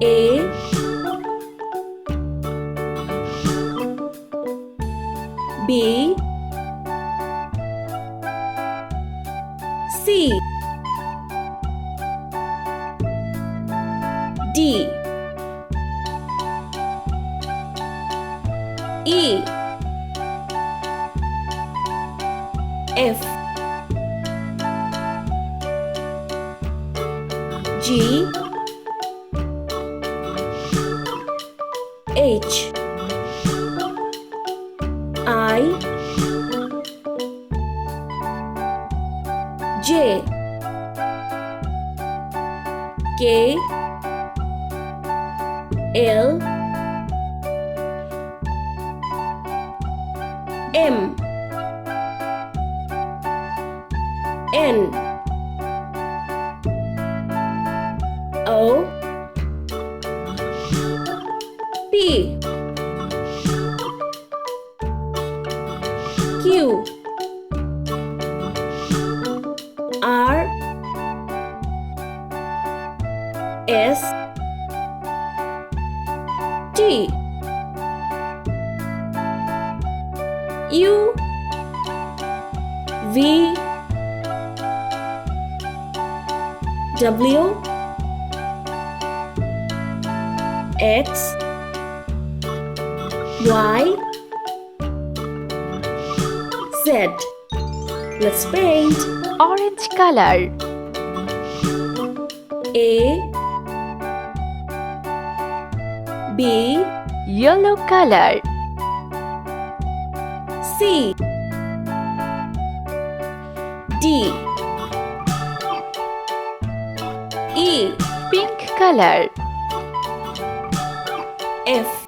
A B C D E F G H I J K L M N O P Q R S T U V W X Y Z. Let's paint. Orange color. A B Yellow color. C D E Pink color. F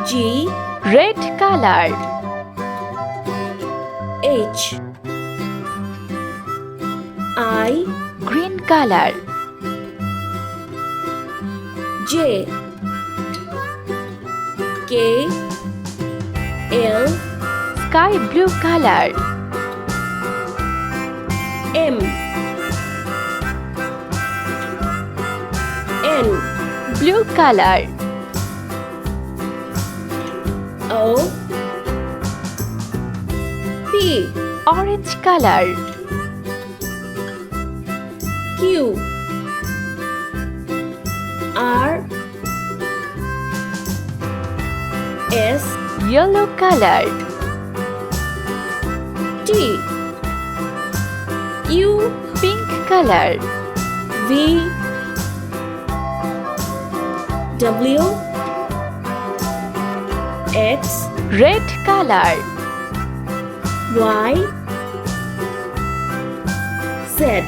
G Red color. H I Green color. J K L Sky blue color. M N Blue color. O P Orange color. Q R S Yellow color. T U Pink color. V W X Red color. Y Z.